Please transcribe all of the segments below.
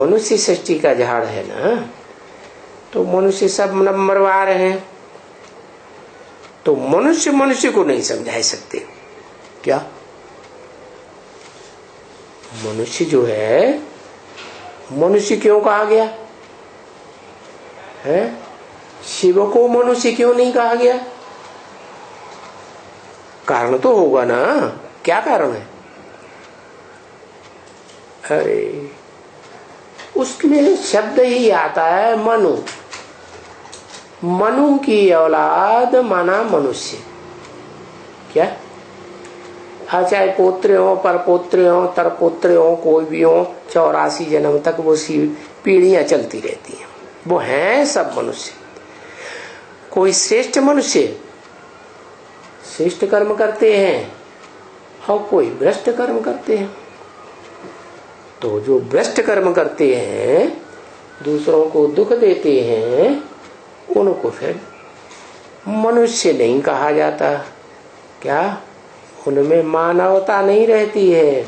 मनुष्य सृष्टि का झाड़ है ना, तो मनुष्य सब नंबरवार हैं, तो मनुष्य मनुष्य को नहीं समझा सकते क्या? मनुष्य जो है, मनुष्य क्यों कहा गया है? शिव को मनुष्य क्यों नहीं कहा गया? कारण तो होगा ना, क्या कारण है? अरे उसमें शब्द ही आता है मनु, मनु की औलाद माना मनुष्य। क्या? चाहे पोत्र हो, पर पोत्र हो, तर पोत्र हो, कोई भी हो, 84 जन्म तक वो पीढ़ियां चलती रहती हैं, वो हैं सब मनुष्य। कोई श्रेष्ठ मनुष्य श्रेष्ठ कर्म करते हैं और कोई भ्रष्ट कर्म करते हैं। तो जो भ्रष्ट कर्म करते हैं, दूसरों को दुख देते हैं, उनको फिर मनुष्य नहीं कहा जाता। क्या? उनमें मानवता नहीं रहती है,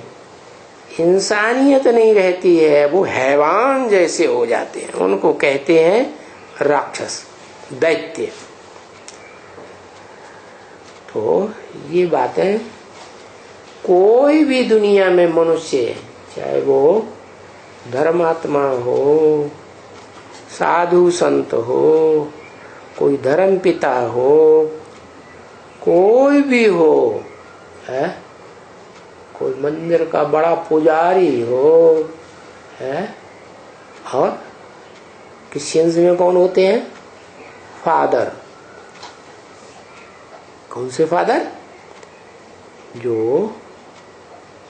इंसानियत नहीं रहती है, वो हैवान जैसे हो जाते हैं, उनको कहते हैं राक्षस, दैत्य। तो ये बातें, कोई भी दुनिया में मनुष्य, चाहे वो धर्मात्मा हो, साधु संत हो, कोई धर्म पिता हो, कोई भी हो, है? कोई मंदिर का बड़ा पुजारी हो, है? और क्रिश्चियंस में कौन होते हैं? फादर। कौन से फादर? जो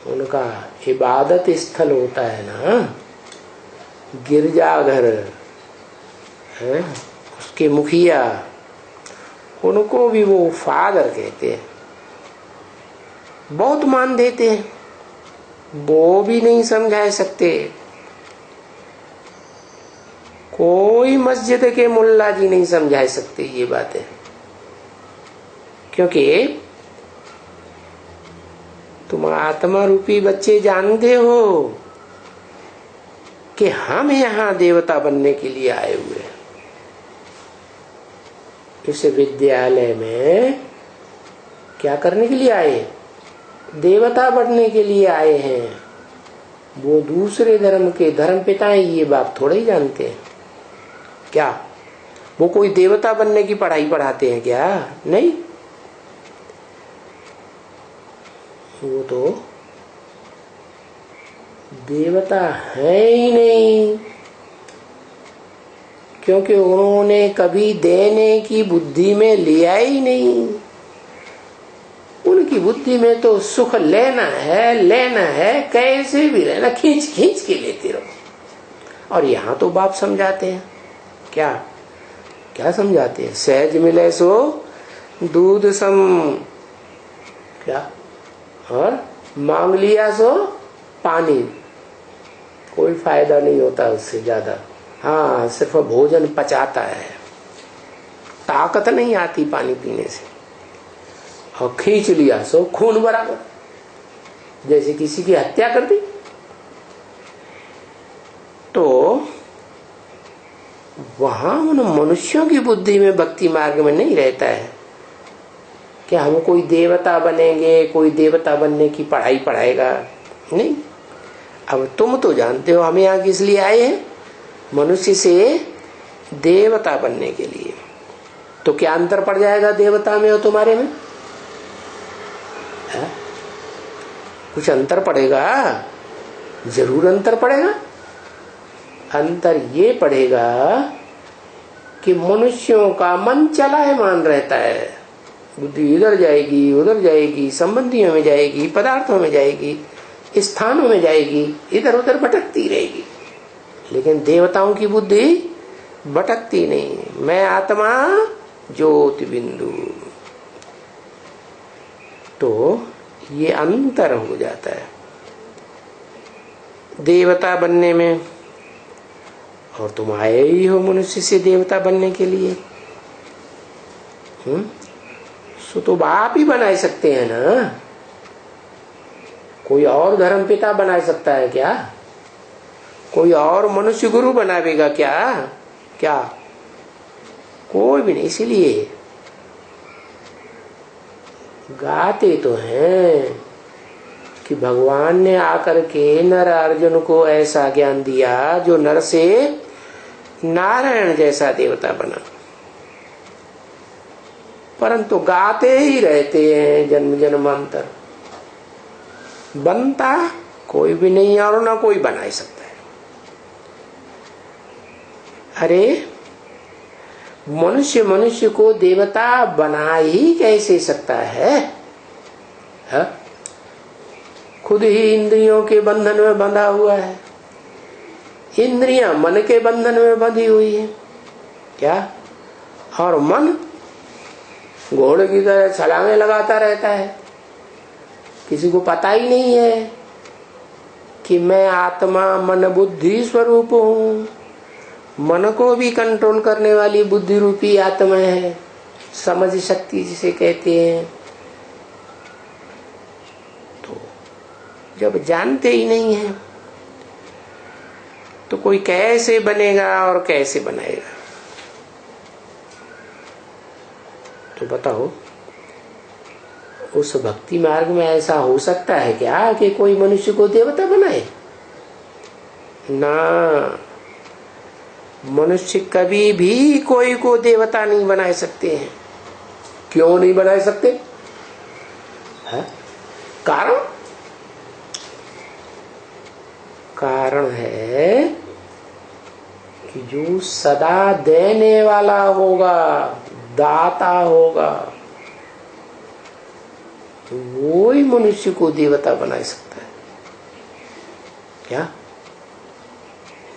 उनका इबादत स्थल होता है ना, गिरजाघर है, उसके मुखिया, उनको भी वो फादर कहते हैं, बहुत मान देते हैं, वो भी नहीं समझा सकते। कोई मस्जिद के मुल्ला जी नहीं समझा सकते ये बातें, क्योंकि तुम आत्मा रूपी बच्चे जानते हो कि हम यहाँ देवता बनने के लिए आए हुए हैं। इस विद्यालय में क्या करने के लिए आए? देवता बनने के लिए आए हैं। वो दूसरे धर्म के धर्म पिता हैं, ये बात थोड़ा ही जानते हैं क्या? वो कोई देवता बनने की पढ़ाई पढ़ाते हैं क्या? नहीं, वो तो देवता है ही नहीं, क्योंकि उन्होंने कभी देने की बुद्धि में लिया ही नहीं। उनकी बुद्धि में तो सुख लेना है, कैसे भी लेना, खींच खींच के लेते रहो। और यहाँ तो बाप समझाते हैं क्या? क्या समझाते हैं? सहज मिले सो दूध सम, क्या? और मांग लिया सो पानी, कोई फायदा नहीं होता उससे ज्यादा। हाँ, सिर्फ भोजन पचाता है, ताकत नहीं आती पानी पीने से। और खींच लिया सो खून बराबर, जैसे किसी की हत्या कर दी। तो वहां उन मनुष्यों की बुद्धि में, भक्ति मार्ग में नहीं रहता है कि हम कोई देवता बनेंगे, कोई देवता बनने की पढ़ाई पढ़ाएगा। नहीं, अब तुम तो जानते हो हम यहाँ किस लिए आए हैं? मनुष्य से देवता बनने के लिए। तो क्या अंतर पड़ जाएगा देवता में और तुम्हारे में? है? कुछ अंतर पड़ेगा, जरूर अंतर पड़ेगा। अंतर ये पड़ेगा कि मनुष्यों का मन चलायमान रहता है, बुद्धि इधर जाएगी उधर जाएगी, संबंधियों में जाएगी, पदार्थों में जाएगी, स्थानों में जाएगी, इधर उधर भटकती रहेगी। लेकिन देवताओं की बुद्धि भटकती नहीं। मैं आत्मा ज्योति बिंदु। तो ये अंतर हो जाता है देवता बनने में। और तुम आए ही हो मनुष्य से देवता बनने के लिए। सो तो बाप ही बना सकते हैं ना, कोई और धर्म पिता बना सकता है क्या? कोई और मनुष्य गुरु बनावेगा क्या? क्या? कोई भी नहीं। इसलिए गाते तो हैं कि भगवान ने आकर के नर अर्जुन को ऐसा ज्ञान दिया जो नर से नारायण जैसा देवता बना, परंतु गाते ही रहते हैं जन्म जन्मांतर। बनता कोई भी नहीं और ना कोई बना ही सकता है। अरे मनुष्य को देवता बना ही कैसे सकता है? हा? खुद ही इंद्रियों के बंधन में बंधा हुआ है। इंद्रियां मन के बंधन में बंधी हुई है क्या? और मन घोड़े की तरह छलांगे लगाता रहता है। किसी को पता ही नहीं है कि मैं आत्मा मन बुद्धि स्वरूप हूँ। मन को भी कंट्रोल करने वाली बुद्धि रूपी आत्मा है, समझ शक्ति जिसे कहते हैं। तो जब जानते ही नहीं है तो कोई कैसे बनेगा और कैसे बनाएगा? तो बताओ, उस भक्ति मार्ग में ऐसा हो सकता है क्या कि कोई मनुष्य को देवता बनाए? ना, मनुष्य कभी भी कोई को देवता नहीं बना सकते हैं। क्यों नहीं बना सकते? है? कारण है कि जो सदा देने वाला होगा, दाता होगा, तो वो ही मनुष्य को देवता बना सकता है। क्या?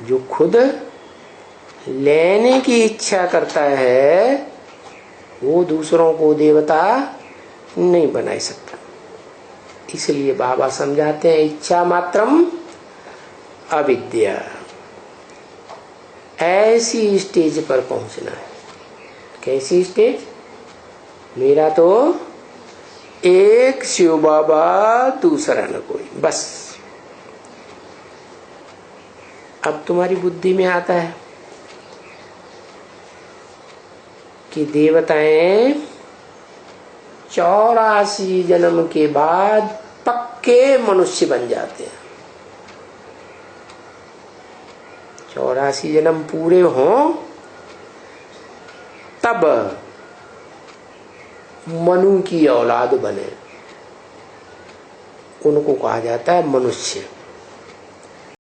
जो खुद लेने की इच्छा करता है वो दूसरों को देवता नहीं बना सकता। इसलिए बाबा समझाते हैं, इच्छा मात्रम अविद्या। ऐसी स्टेज पर पहुंचना है। कैसी स्टेज? मेरा तो एक शिव बाबा, दूसरा न कोई, बस। अब तुम्हारी बुद्धि में आता है कि देवताएं 84 जन्म के बाद पक्के मनुष्य बन जाते हैं। 84 जन्म पूरे हों तब मनु की औलाद बने। उनको कहा जाता है मनुष्य।